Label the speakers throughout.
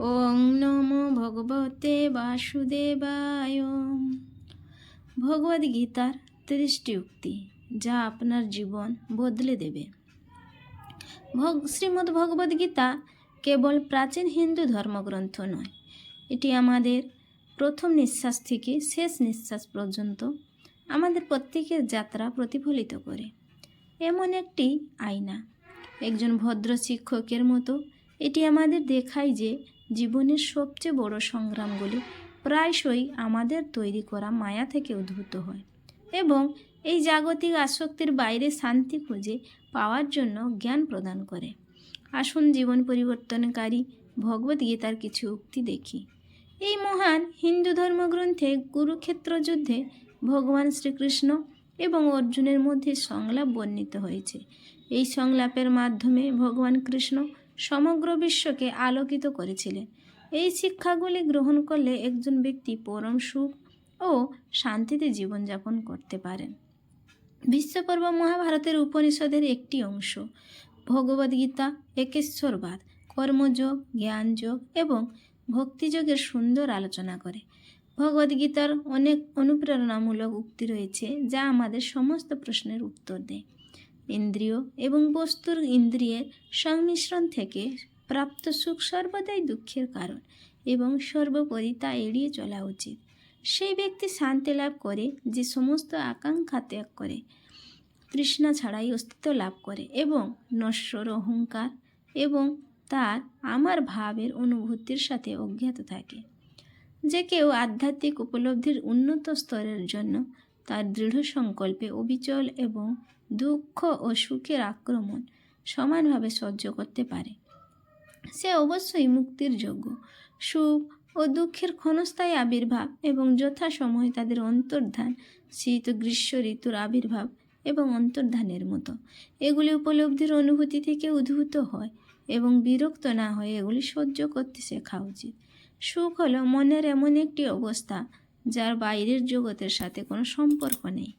Speaker 1: ওং নমো ভগবতে বাসুদেবায়। ভগবদ্গীতার 30টি উক্তি যা আপনার জীবন বদলে দেবে। শ্রীমদ্ ভগবদ্গীতা কেবল প্রাচীন হিন্দু ধর্মগ্রন্থ নয়, এটি আমাদের প্রথম নিঃশ্বাস থেকে শেষ নিঃশ্বাস পর্যন্ত আমাদের প্রত্যেকের যাত্রা প্রতিফলিত করে। এমন একটি আয়না, একজন ভদ্র শিক্ষকের মতো এটি আমাদের দেখায় যে জীবনের সবচেয়ে বড় সংগ্রামগুলি প্রায়শই আমাদের তৈরি করা মায়া থেকে উদ্ভূত হয় এবং এই জাগতিক আসক্তির বাইরে শান্তি খুঁজে পাওয়ার জন্য জ্ঞান প্রদান করে। আসুন জীবন পরিবর্তনকারী ভগবদ্গীতার কিছু উক্তি দেখি। এই মহান হিন্দু ধর্মগ্রন্থে কুরুক্ষেত্র যুদ্ধে ভগবান শ্রীকৃষ্ণ এবং অর্জুনের মধ্যে সংলাপ বর্ণিত হয়েছে। এই সংলাপের মাধ্যমে ভগবান কৃষ্ণ সমগ্র বিশ্বকে আলোকিত করেছিলেন। এই শিক্ষাগুলি গ্রহণ করলে একজন ব্যক্তি পরম সুখ ও শান্তিতে জীবনযাপন করতে পারেন। বিশ্বপর্ব মহাভারতের উপনিষদের একটি অংশ। ভগবদ্গীতা একেশ্বরবাদ, কর্মযোগ, জ্ঞানযোগ এবং ভক্তিযোগের সুন্দর আলোচনা করে। ভগবদ্গীতার অনেক অনুপ্রেরণামূলক উক্তি রয়েছে যা আমাদের সমস্ত প্রশ্নের উত্তর দেয়। ইন্দ্রিয় এবং বস্তুর ইন্দ্রিয়ের সংমিশ্রণ থেকে প্রাপ্ত সুখ সর্বদাই দুঃখের কারণ এবং সর্বোপরি তা এড়িয়ে চলা উচিত। সেই ব্যক্তি শান্তি লাভ করে যে সমস্ত আকাঙ্ক্ষা ত্যাগ করে, তৃষ্ণা ছাড়াই অস্তিত্ব লাভ করে এবং নশ্বর অহংকার এবং তার আমার ভাবের অনুভূতির সাথে অজ্ঞাত থাকে। যে কেউ আধ্যাত্মিক উপলব্ধির উন্নত স্তরের জন্য তার দৃঢ় সংকল্পে অবিচল এবং দুঃখ ও সুখের আক্রমণ সমানভাবে সহ্য করতে পারে, সে অবশ্যই মুক্তির যোগ্য। সুখ ও দুঃখের ক্ষণস্থায়ী আবির্ভাব এবং যথাসময়ে তাদের অন্তর্ধান শীত ও গ্রীষ্ম ঋতুর আবির্ভাব এবং অন্তর্ধানের মতো। এগুলি উপলব্ধির অনুভূতি থেকে উদ্ভূত হয় এবং বিরক্ত না হয়ে এগুলি সহ্য করতে শেখা উচিত। সুখ হলো মনের এমন একটি অবস্থা যার বাইরের জগতের সাথে কোনো সম্পর্ক নেই।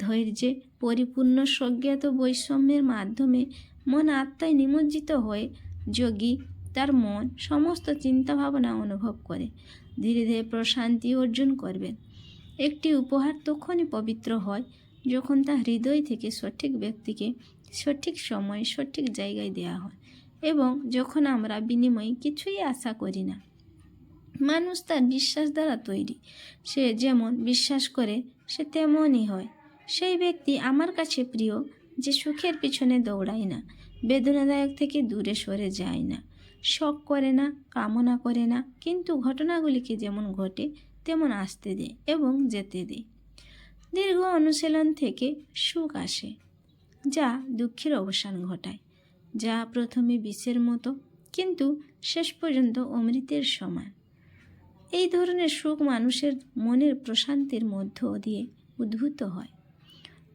Speaker 1: ধৈর্যে পরিপূর্ণ স্বজ্ঞাত বৈষম্যের মাধ্যমে মন আত্মায় নিমজ্জিত হয়ে যোগী তার মন সমস্ত চিন্তাভাবনা অনুভব করে ধীরে ধীরে প্রশান্তি অর্জন করবেন। একটি উপহার তখনই পবিত্র হয় যখন তা হৃদয় থেকে সঠিক ব্যক্তিকে সঠিক সময়ে সঠিক জায়গায় দেওয়া হয় এবং যখন আমরা বিনিময়ে কিছুই আশা করি না। মানুষ তার বিশ্বাস দ্বারা তৈরি, সে যেমন বিশ্বাস করে সে তেমনই হয়। সেই ব্যক্তি আমার কাছে প্রিয় যে সুখের পিছনে দৌড়ায় না, বেদনাদায়ক থেকে দূরে সরে যায় না, শখ করে না, কামনা করে না, কিন্তু ঘটনাগুলিকে যেমন ঘটে তেমন আসতে দেয় এবং যেতে দেয়। দীর্ঘ অনুশীলন থেকে সুখ আসে যা দুঃখের অবসান ঘটায়, যা প্রথমে বিষের মতো কিন্তু শেষ পর্যন্ত অমৃতের সমান। এই ধরনের সুখ মানুষের মনের প্রশান্তির মধ্য দিয়ে উদ্ভূত হয়।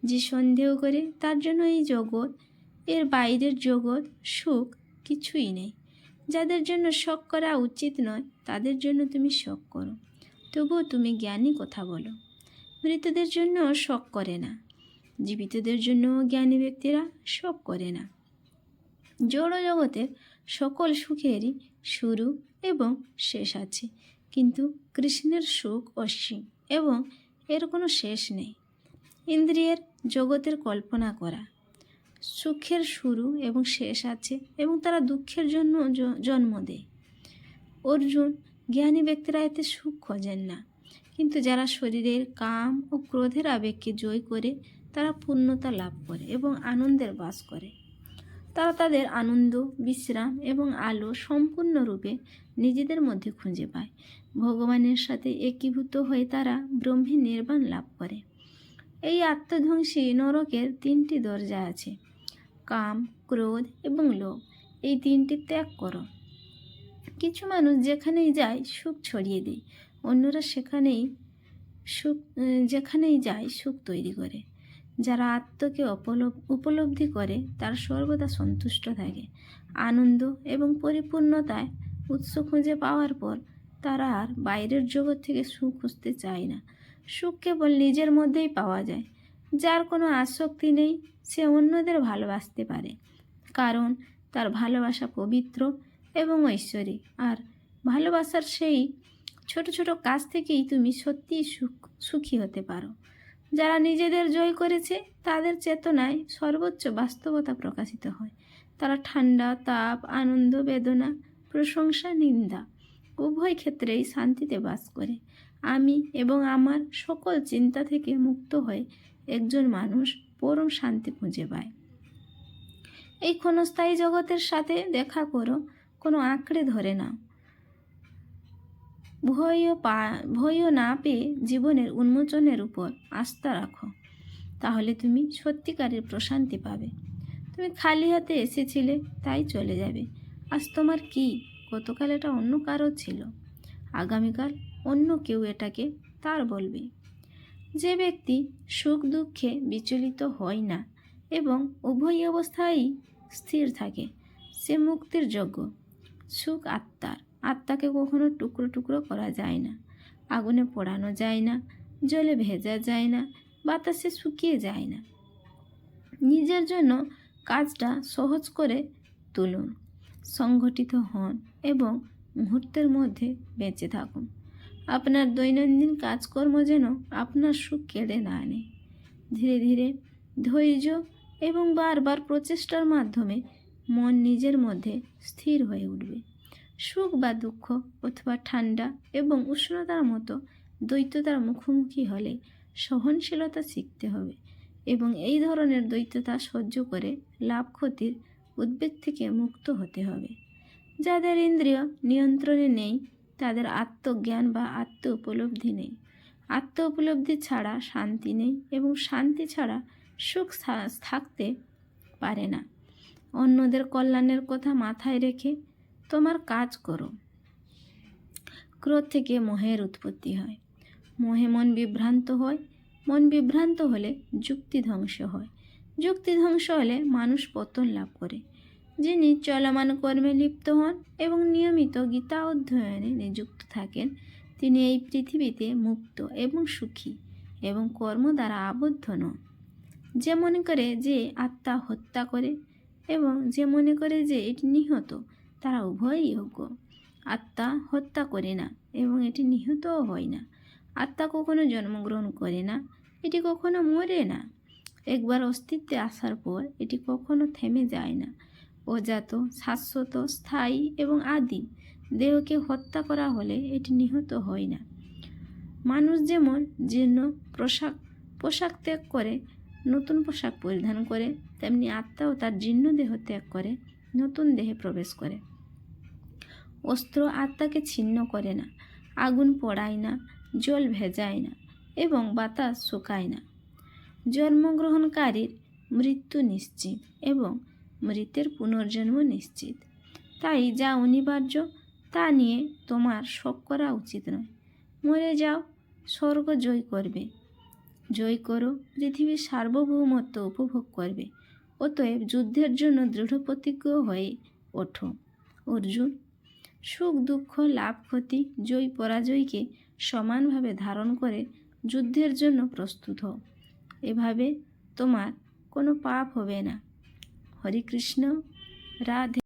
Speaker 1: যে সন্দেহ করে তার জন্য এই জগৎ, এর বাইরের জগৎ, সুখ কিছুই নেই। যাদের জন্য শখ করা উচিত নয় তাদের জন্য তুমি শখ করো, তবুও তুমি জ্ঞানী কথা বলো। মৃতদের জন্য শখ করে না, জীবিতদের জন্য জ্ঞানী ব্যক্তিরা শখ করে না। জড় জগতের সকল সুখেরই শুরু এবং শেষ আছে, কিন্তু কৃষ্ণের সুখ অসীম এবং এর কোনো শেষ নেই। ইন্দ্রিয়ের জগতের কল্পনা করা সুখের শুরু এবং শেষ আছে এবং তারা দুঃখের জন্য জন্ম দেয়। অর্জুন, জ্ঞানী ব্যক্তিরা এতে সুখ খোঁজেন না, কিন্তু যারা শরীরের কাম ও ক্রোধের আবেগকে জয় করে তারা পূর্ণতা লাভ করে এবং আনন্দের বাস করে। তারা তাদের আনন্দ, বিশ্রাম এবং আলো সম্পূর্ণরূপে নিজেদের মধ্যে খুঁজে পায়। ভগবানের সাথে একীভূত হয়ে তারা ব্রহ্মী নির্বাণ লাভ করে। এই আত্মধ্বংসী নরকের 3টি দরজা আছে: কাম, ক্রোধ এবং লোভ। এই 3টি ত্যাগ করো। কিছু মানুষ যেখানেই যায় সুখ ছড়িয়ে দেয়, অন্যরা যেখানেই যায় সুখ তৈরি করে। যারা আত্মকে উপলব্ধি করে তার সর্বদা সন্তুষ্ট থাকে। আনন্দ এবং পরিপূর্ণতায় উৎস খুঁজে পাওয়ার পর তারা আর বাইরের জগৎ থেকে সুখ খুঁজতে চায় না। সুখ কেবল নিজের মধ্যেই পাওয়া যায়। যার কোনো আসক্তি নেই সে অন্যদের ভালোবাসতে পারে, কারণ তার ভালোবাসা পবিত্র এবং ঐশ্বরিক, আর ভালোবাসার সেই ছোট ছোট কাজ থেকেই তুমি সত্যিই সুখী হতে পারো। যারা নিজেদের জয় করেছে তাদের চেতনায় সর্বোচ্চ বাস্তবতা প্রকাশিত হয়। তারা ঠান্ডা, তাপ, আনন্দ, বেদনা, প্রশংসা, নিন্দা উভয় ক্ষেত্রেই শান্তিতে বাস করে। আমি এবং আমার সকল চিন্তা থেকে মুক্ত হয়ে একজন মানুষ পরম শান্তি খুঁজে পায়। এই ক্ষণস্থায়ী জগতের সাথে দেখা করো, কোনো আঁকড়ে ধরে নাও। ভয়ও না পেয়ে জীবনের উন্মোচনের উপর আস্থা রাখো, তাহলে তুমি সত্যিকারের প্রশান্তি পাবে। তুমি খালি হাতে এসেছিলে, তাই চলে যাবে। আজ তোমার কি? গতকাল এটা অন্য কারো ছিল, আগামীকাল অন্য কেউ এটাকে তার বলবে। যে ব্যক্তি সুখ দুঃখে বিচলিত হয় না এবং উভয় অবস্থায় স্থির থাকে, সে মুক্তির যোগ্য। সুখ আত্মার। আত্মাকে কখনো টুকরো টুকরো করা যায় না, আগুনে পোড়ানো যায় না, জলে ভেজা যায় না, বাতাসে শুকিয়ে যায় না। নিজের জন্য কাজটা সহজ করে তুলুন, সংগঠিত হন এবং মুহূর্তের মধ্যে বেঁচে থাকুন। আপনার দৈনন্দিন কাজকর্ম যেন আপনার সুখ কেড়ে না আনে। ধীরে ধীরে ধৈর্য এবং বারবার প্রচেষ্টার মাধ্যমে মন নিজের মধ্যে স্থির হয়ে উঠবে। সুখ বা দুঃখ অথবা ঠান্ডা এবং উষ্ণতার মতো দ্বৈততার মুখোমুখি হলে সহনশীলতা শিখতে হবে এবং এই ধরনের দ্বৈততা সহ্য করে লাভ ক্ষতির উদ্বেগ থেকে মুক্ত হতে হবে। যাদের ইন্দ্রিয় নিয়ন্ত্রণে নেই তাদের আত্মজ্ঞান বা আত্ম উপলব্ধি নেই। আত্ম উপলব্ধি ছাড়া শান্তি নেই এবং শান্তি ছাড়া সুখ থাকতে পারে না। অন্যদের কল্যাণের কথা মাথায় রেখে তোমার কাজ করো। ক্রোধ থেকে মোহের উৎপত্তি হয়। মোহে মন বিভ্রান্ত হয়। মন বিভ্রান্ত হলে যুক্তি ধ্বংস হয়। যুক্তি ধ্বংস হলে মানুষ পতন লাভ করে। যিনি চলমান কর্মে লিপ্ত হন এবং নিয়মিত গীতা অধ্যয়নে নিযুক্ত থাকেন, তিনি এই পৃথিবীতে মুক্ত এবং সুখী এবং কর্ম দ্বারা আবদ্ধ নন। যে মনে করে যে আত্মা হত্যা করে এবং যে মনে করে যে এটি নিহত, তারা উভয়ই যোগ্য। আত্মা হত্যা করে না এবং এটি নিহতও হয় না। আত্মা কখনো জন্মগ্রহণ করে না, এটি কখনো মরে না। একবার অস্তিত্বে আসার পর এটি কখনো থেমে যায় না। অজাত, শাশ্বত, স্থায়ী এবং আদিম। দেহকে হত্যা করা হলে এটি নিহত হয় না। মানুষ যেমন জীর্ণ পোশাক ত্যাগ করে নতুন পোশাক পরিধান করে, তেমনি আত্মাও তার জীর্ণ দেহ ত্যাগ করে নতুন দেহে প্রবেশ করে। অস্ত্র আত্মাকে ছিন্ন করে না, আগুন পোড়ায় না, জল ভেজায় না এবং বাতাস শুকায় না। জন্মগ্রহণকারীর মৃত্যু নিশ্চিত এবং মৃতের পুনর্জন্ম নিশ্চিত। তাই যা অনিবার্য তা নিয়ে তোমার শোক করা উচিত নয়। মরে যাও, স্বর্গ জয় করবে। জয় করো, পৃথিবীর সার্বভৌমত্ব উপভোগ করবে। অতএব যুদ্ধের জন্য দৃঢ় প্রতিজ্ঞ হয়ে ওঠো। অর্জুন, সুখ দুঃখ, লাভ ক্ষতি, জয় পরাজয়কে সমানভাবে ধারণ করে যুদ্ধের জন্য প্রস্তুত হও। এভাবে তোমার কোনো পাপ হবে না। হরে কৃষ্ণ, রাধে।